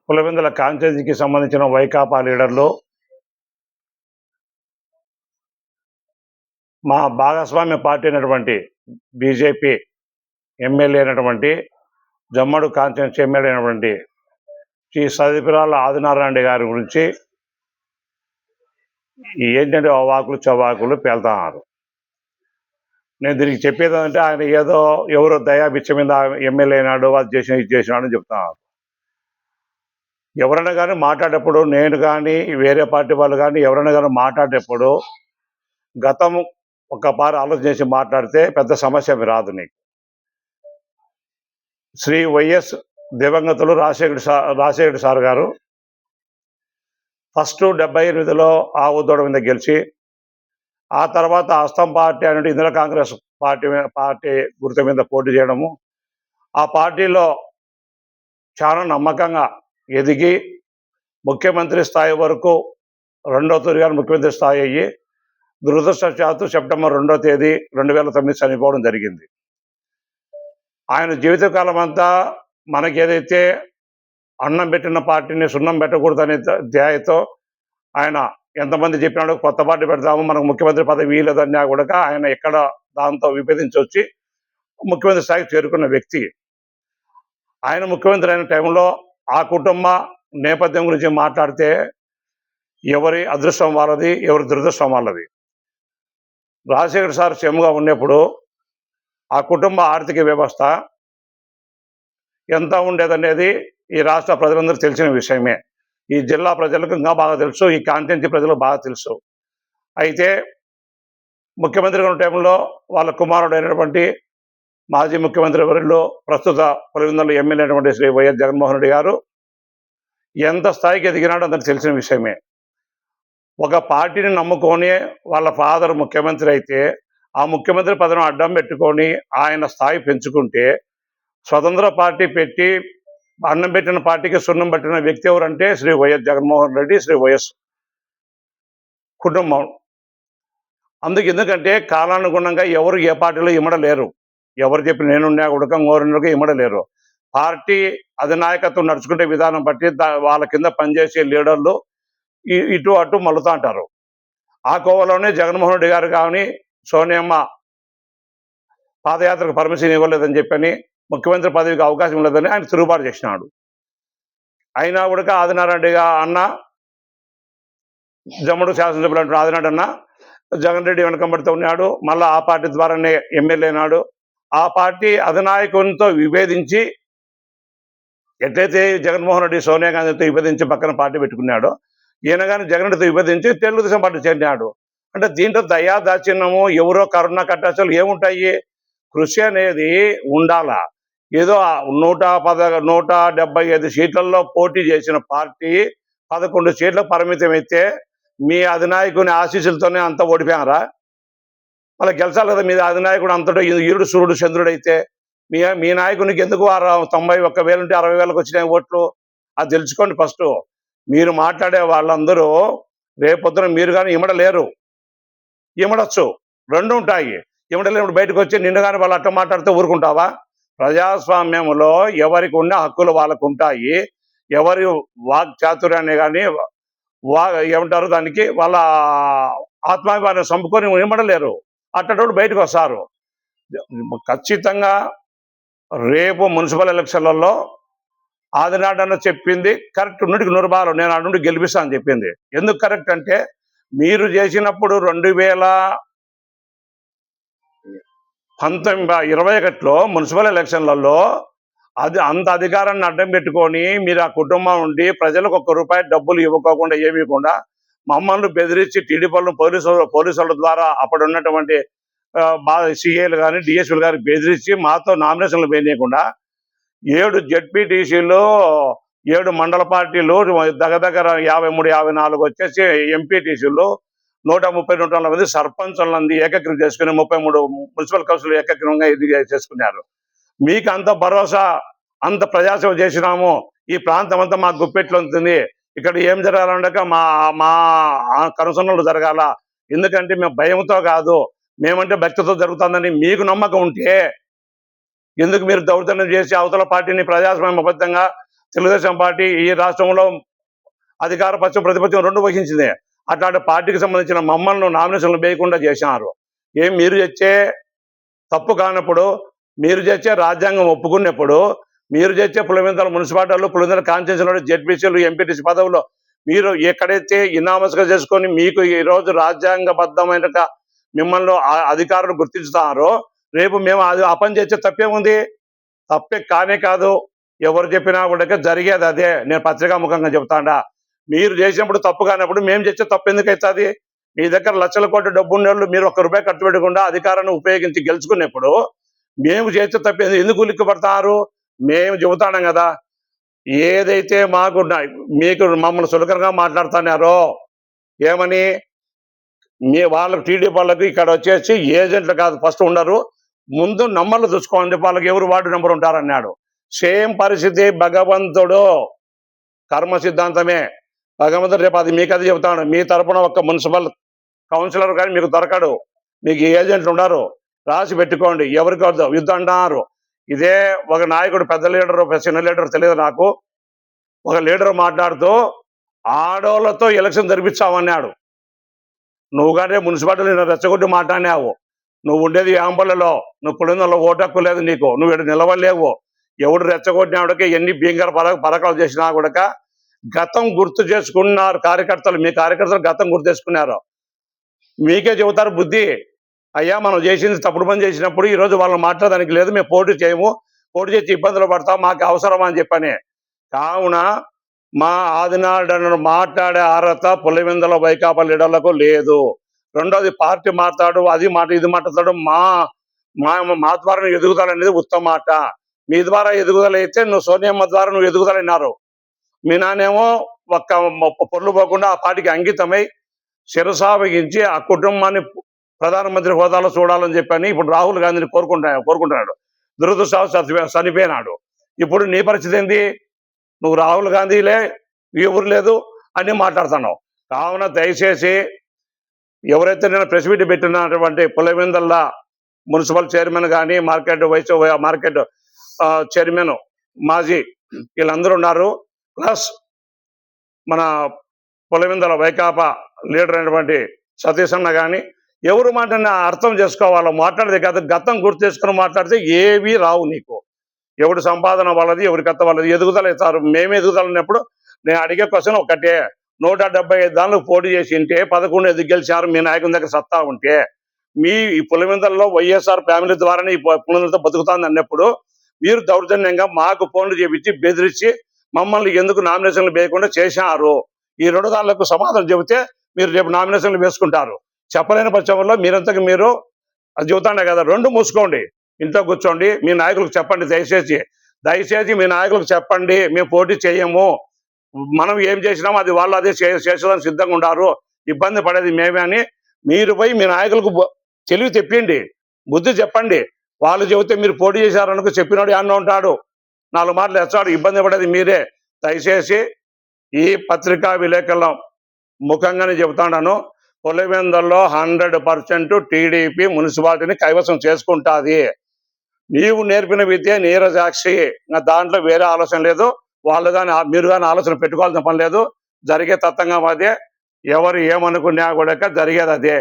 పులివెందుల కాన్స్టిట్యున్సీకి సంబంధించిన వైకాపా లీడర్లు మా భాగస్వామ్య పార్టీ అయినటువంటి బీజేపీ ఎమ్మెల్యే అయినటువంటి జమ్మడు కాన్స్టిట్యున్సీ ఎమ్మెల్యే అయినటువంటి శ్రీ సదిపిరాల ఆదినారాయణ గారి గురించి ఏంటంటే అవాకులు చవాకులు పేలుతున్నారు. నేను దీనికి చెప్పేది అంటే ఆయన ఏదో ఎవరో దయాభిక్ష మీద ఎమ్మెల్యే అయినాడు, అది చేసిన ఇది చేసినాడు అని చెప్తున్నారు. ఎవరైనా కానీ మాట్లాడేటప్పుడు, నేను కానీ వేరే పార్టీ వాళ్ళు కానీ ఎవరైనా కానీ మాట్లాడేటప్పుడు గతం ఒకసారి ఆలోచన చేసి మాట్లాడితే పెద్ద సమస్య రాదు. నీకు శ్రీ వైఎస్ దివంగతులు రాజశేఖర సార్ గారు ఫస్ట్ 78లో ఆ ఉద్దోడ మీద గెలిచి, ఆ తర్వాత హస్తం పార్టీ అంటే ఇందిరా కాంగ్రెస్ పార్టీ గుర్తు మీద పోటీ చేయడము, ఆ పార్టీలో చాలా నమ్మకంగా ఎదిగి ముఖ్యమంత్రి స్థాయి వరకు 2వ తూరిగా ముఖ్యమంత్రి స్థాయి అయ్యి దురదృష్టవశాత్తు సెప్టెంబర్ 2వ తేదీ 2009 చనిపోవడం జరిగింది. ఆయన జీవితకాలం అంతా మనకి ఏదైతే అన్నం పెట్టిన పార్టీని సున్నం పెట్టకూడదనే ధ్యేయతో ఆయన ఎంతమంది చెప్పినాడు కొత్త పార్టీ పెడతాము, మనకు ముఖ్యమంత్రి పదవి వీలేదన్నా కూడా ఆయన ఎక్కడ దాంతో విభేదించి వచ్చి ముఖ్యమంత్రి స్థాయికి చేరుకున్న వ్యక్తి. ఆయన ముఖ్యమంత్రి అయిన టైంలో ఆ కుటుంబ నేపథ్యం గురించి మాట్లాడితే ఎవరి అదృష్టం వాళ్ళది, ఎవరి దురదృష్టం వాళ్ళది. రాజశేఖర సార్ సీఎంగా ఉన్నప్పుడు ఆ కుటుంబ ఆర్థిక వ్యవస్థ ఎంత ఉండేదనేది ఈ రాష్ట్ర ప్రజలందరూ తెలిసిన విషయమే. ఈ జిల్లా ప్రజలకు ఇంకా బాగా తెలుసు, ఈ కాన్స్టిట్యున్సీ ప్రజలకు బాగా తెలుసు. అయితే ముఖ్యమంత్రిగా ఉన్న టైంలో వాళ్ళ కుమారుడు అయినటువంటి మాజీ ముఖ్యమంత్రి వర్యులు ప్రస్తుత పులివెందుల ఎమ్మెల్యే అయినటువంటి శ్రీ వైఎస్ జగన్మోహన్ రెడ్డి గారు ఎంత స్థాయికి ఎదిగినాడో అందరికి తెలిసిన విషయమే. ఒక పార్టీని నమ్ముకొని వాళ్ళ ఫాదర్ ముఖ్యమంత్రి అయితే ఆ ముఖ్యమంత్రి పదవిని అడ్డం పెట్టుకొని ఆయన స్థాయి పెంచుకుంటే, స్వతంత్ర పార్టీ పెట్టి అన్నం పెట్టిన పార్టీకి సున్నం పెట్టిన వ్యక్తి ఎవరంటే శ్రీ వైఎస్ జగన్మోహన్ రెడ్డి, శ్రీ వైఎస్ కుటుంబం. ఎందుకంటే కాలానుగుణంగా ఎవరు ఏ పార్టీలో ఇమ్మడలేరు. ఎవరు చెప్పి నేనున్నా ఉడక ఓరుగా ఇమ్మడలేరు. పార్టీ అధినాయకత్వం నడుచుకునే విధానం బట్టి వాళ్ళ కింద పనిచేసే లీడర్లు ఇటు అటు మలుతా అంటారు. ఆ కోవలోనే జగన్మోహన్ రెడ్డి గారు కానీ సోనియమ్మ పాదయాత్రకు పర్మిషన్ ఇవ్వలేదని చెప్పని, ముఖ్యమంత్రి పదవికి అవకాశం లేదని ఆయన తిరుగుబాటు చేసినాడు. అయినా కూడా ఆదినారాయణ అన్న, జమ్మడు శాసనసభ్యులు అంటున్న ఆదినారాయణ అన్న జగన్ రెడ్డి వెనకంబడితో ఉన్నాడు. మళ్ళీ ఆ పార్టీ ద్వారానే ఎమ్మెల్యే అయినాడు. ఆ పార్టీ అధినాయకునితో విభేదించి, ఎట్లయితే జగన్మోహన్ రెడ్డి సోనియా గాంధీతో విభేదించి పక్కన పార్టీ పెట్టుకున్నాడో, ఈయన కానీ జగన్ రెడ్డితో విభేదించి తెలుగుదేశం పార్టీ చేరినాడు. అంటే దీంట్లో దయా దాచిన్యము, ఎవరో కరుణ కట్టాచలు ఏముంటాయి? కృషి అనేది ఉండాలా. ఏదో 175 సీట్లలో పోటీ చేసిన పార్టీ 11 సీట్లకు పరిమితం అయితే మీ అధినాయకుని ఆశీస్సులతోనే అంతా ఓడిపోయారా? మళ్ళీ గెలిచాలి కదా. మీ అధినాయకుడు అంతటా ఈరుడు సూర్యుడు చంద్రుడు అయితే మీ నాయకునికి ఎందుకు 91,000 ఉంటే 60,000 వచ్చినాయి ఓట్లు? అది తెలుసుకోండి ఫస్ట్. మీరు మాట్లాడే వాళ్ళందరూ రేపొద్దున మీరు కానీ ఇమ్మడలేరు. ఇమ్మడచ్చు, రెండు ఉంటాయి. ఇమ్మడలేనప్పుడు బయటకు వచ్చి నిన్ను కానీ వాళ్ళు అట్లా మాట్లాడితే ఊరుకుంటావా? ప్రజాస్వామ్యంలో ఎవరికి ఉన్న హక్కులు వాళ్ళకు ఉంటాయి. ఎవరి వాక్ చాతుర్యాన్ని కానీ ఏమంటారు దానికి, వాళ్ళ ఆత్మాభిమానం చంపుకొని ఇమ్మడలేరు. అట్టటోళ్ళు బయటకు వస్తారు. ఖచ్చితంగా రేపు మున్సిపల్ ఎలక్షన్లలో ఆదినాడన్న చెప్పింది కరెక్ట్. 100కి 100 పాలు నేను ఆ నుండి గెలిపిస్తా అని చెప్పింది. ఎందుకు కరెక్ట్ అంటే, మీరు చేసినప్పుడు 2021లో మున్సిపల్ ఎలక్షన్లలో అంత అధికారాన్ని అడ్డం పెట్టుకొని మీరు ఆ కుటుంబం ఉండి ప్రజలకు ₹1 డబ్బులు ఇవ్వకోకుండా ఏమీయకుండా మమ్మల్ని బెదిరించి టీడీపీలను పోలీసుల ద్వారా అప్పుడు ఉన్నటువంటి సీఏలు కానీ డిఎస్పీలు కానీ బెదిరించి మాతో నామినేషన్లు వేయకుండా 7 జెడ్పీటీసీలు, 7 మండల పార్టీలు, దగ్గర 53-54 వచ్చేసి ఎంపీటీసీలు, 130-140 మంది సర్పంచులంది ఏకగ్రీవం చేసుకుని 33 మున్సిపల్ కౌన్సిల్ ఏకగ్రీవంగా ఇది చేసుకున్నారు. మీకు అంత భరోసా, అంత ప్రజాసేవ చేసినాము, ఈ ప్రాంతం అంతా మా గుప్పెట్లో ఉంటుంది, ఇక్కడ ఏం జరగాలంటే మా కనుసన్నలు జరగాల, ఎందుకంటే మేము భయంతో కాదు, మేమంటే భక్తితో జరుగుతుందని మీకు నమ్మకం ఉంటే ఎందుకు మీరు దౌర్జన్యం చేసి అవతల పార్టీని ప్రజాస్వామ్యబద్ధంగా తెలుగుదేశం పార్టీ ఈ రాష్ట్రంలో అధికార పక్షం ప్రతిపక్షం రెండు వహించింది. అట్లాంటి పార్టీకి సంబంధించిన మమ్మల్ని నామినేషన్లు వేయకుండా చేశారు. మీరు తెచ్చే తప్పు కానప్పుడు, మీరు తెచ్చే రాజ్యాంగం ఒప్పుకున్నప్పుడు, మీరు తెచ్చే పులివెందుల మున్సిపాలిటీలు, పులివెందుల కాన్స్టిట్యూన్సీలో జెడ్పీసీలు, ఎంపీటీసీ పదవులు మీరు ఎక్కడైతే ఇనామస్గా చేసుకొని మీకు ఈరోజు రాజ్యాంగబద్ధమైన మిమ్మల్ని అధికారులు గుర్తించుతారో, రేపు మేము అది ఆ పని చేసే తప్పేముంది? తప్పే కానే కాదు. ఎవరు చెప్పినా కూడా జరిగేది అదే. నేను పత్రికాముఖంగా చెబుతాడా, మీరు చేసినప్పుడు తప్పు కానప్పుడు మేము చేసే తప్పు ఎందుకు అవుతుంది? మీ దగ్గర లక్షల కోట్ల డబ్బు ఉన్నోళ్ళు మీరు ₹1 ఖర్చు పెట్టకుండా అధికారాన్ని ఉపయోగించి గెలుచుకున్నప్పుడు మేము చేసే తప్పు ఎందుకు ఉలిక్కిపడతారు? మేము చెబుతాం కదా, ఏదైతే మీకు మమ్మల్ని సులకనగా మాట్లాడుతున్నారో, ఏమని వాళ్ళకి టీడీపీ వాళ్ళకి ఇక్కడ వచ్చేసి ఏజెంట్లు కాదు, ఫస్ట్ ఉండరు, ముందు నంబర్లు చూసుకోండి, వాళ్ళకి ఎవరు వార్డు నెంబర్ ఉంటారన్నాడు. సేమ్ పరిస్థితి భగవంతుడు, కర్మ సిద్ధాంతమే. భగవంతుడు రేపు అది మీకు అది చెబుతాడు. మీ తరపున ఒక మున్సిపల్ కౌన్సిలర్ కానీ మీకు దొరకడు, మీకు ఏజెంట్లు ఉండరు. రాసి పెట్టుకోండి. ఎవరికి వద్దు యుద్ధం అంటున్నారు. ఇదే ఒక నాయకుడు, పెద్ద లీడరు, చిన్న లీడర్ తెలియదు నాకు, ఒక లీడర్ మాట్లాడుతూ ఆడోళ్లతో ఎలక్షన్ జరిపించామన్నాడు. నువ్వు కానీ మున్సిపాలిటీలో రెచ్చగొట్టి మాట్లాడినావు. నువ్వు ఉండేది యాంబలలో, నువ్వు పులివెందులలో ఓటు హక్కు లేదు నీకు, నువ్వు ఇక్కడ నిలవలేవు. ఎవడు రెచ్చగొట్టినాడుక ఎన్ని భీంకర పరకాలు చేసినా కూడా గతం గుర్తు చేసుకున్నారు కార్యకర్తలు. మీ కార్యకర్తలు గతం గుర్తు చేసుకున్నారు. మీకే చెబుతారు బుద్ధి, అయ్యా మనం చేసింది తప్పుడు పని చేసినప్పుడు ఈరోజు వాళ్ళని మాట్లాడడానికి లేదు, మేము పోటీ చేయము, పోటీ చేసి ఇబ్బందులు పడతాం, మాకు అవసరం అని చెప్పని. కావున మా ఆదినాడను మాట్లాడే అర్హత పులివెందుల వైకాపా లీడర్లకు లేదు. రెండోది పార్టీ మాట్లాడు, అది మాట ఇది మాట్లాడతాడు, మా ద్వారా ఎదుగుదల అనేది ఉత్తమ మాట. మీ ద్వారా ఎదుగుదల అయితే నువ్వు సోనియమ్మ ద్వారా నువ్వు ఎదుగుదలన్నారు. మీ నాన్నేమో ఒక్క పొర్లు పోకుండా ఆ పార్టీకి అంకితమై శిరసావగించి ఆ కుటుంబాన్ని ప్రధానమంత్రి హోదాలో చూడాలని చెప్పని ఇప్పుడు రాహుల్ గాంధీని కోరుకుంటున్నాడు. దురదృష్టవశాత్తు చనిపోయినాడు. ఇప్పుడు నీ పరిస్థితి ఏంది? నువ్వు రాహుల్ గాంధీలే, ఎవరు లేదు అని మాట్లాడుతున్నావు. కావున దయచేసి ఎవరైతే నేను ప్రెస్ మీట్ పెట్టినటువంటి పులివెందుల మున్సిపల్ చైర్మన్ కానీ, మార్కెట్ చైర్మన్, మాజీ వీళ్ళందరూ ఉన్నారు. ప్లస్ మన పులివెందుల వైకాపా లీడర్ అయినటువంటి సతీష్ అన్న కానీ, ఎవరు మాట్లాడినా అర్థం చేసుకోవాలో, మాట్లాడేది కాదు, గతం గుర్తు చేసుకుని మాట్లాడితే ఏవీ రావు నీకు. ఎవరి సంపాదన వాళ్ళది, ఎవరి కథ వాళ్ళది. ఎదుగుదల ఇస్తారు. మేము ఎదుగుదలన్నప్పుడు నేను అడిగే క్వశ్చన్ ఒకటే, 175 దానిలో పోటీ చేసి ఉంటే 11 ఎందుకు గెలిచారు? మీ నాయకుని దగ్గర సత్తా ఉంటే. మీ ఈ పులివెందులలో వైఎస్ఆర్ ఫ్యామిలీ ద్వారానే ఈ పులివెందులతో బతుకుతుంది అన్నప్పుడు మీరు దౌర్జన్యంగా మాకు ఫోన్లు చేపించి బెదిరించి మమ్మల్ని ఎందుకు నామినేషన్లు వేయకుండా చేశారు? ఈ రెండు దానిలకు సమాధానం చెబితే మీరు రేపు నామినేషన్లు వేసుకుంటారు. చెప్పలేని పక్షంలో మీరంతకు మీరు అది చెబుతానే కదా, రెండు మూసుకోండి, ఇంట్లో కూర్చోండి, మీ నాయకులకు చెప్పండి. దయచేసి మీ నాయకులకు చెప్పండి, మేము పోటీ చేయము, మనం ఏం చేసినామో అది వాళ్ళు అదే చేసేదానికి సిద్ధంగా ఉంటారు, ఇబ్బంది పడేది మేమే అని మీరు పోయి మీ నాయకులకు తెలివి తెప్పిండి, బుద్ధి చెప్పండి. వాళ్ళు చెబితే మీరు పోటీ చేశారనుకో చెప్పినోడు అన్న ఉంటాడు, 4 మాటలు ఎచ్చాడు, ఇబ్బంది పడేది మీరే. దయచేసి ఈ పత్రికా విలేకరుల ముఖంగానే చెబుతాను, పులివెందుల్లో 100% టీడీపీ మున్సిపాలిటీని కైవసం చేసుకుంటుంది. నీవు నేర్పిన విద్య నీరజాక్షి, దాంట్లో వేరే ఆలోచన లేదు. వాళ్ళు కానీ మీరు కానీ ఆలోచన పెట్టుకోవాల్సిన పని లేదు. జరిగే తత్వంగా అదే. ఎవరు ఏమనుకున్నా కూడా జరిగేది అదే.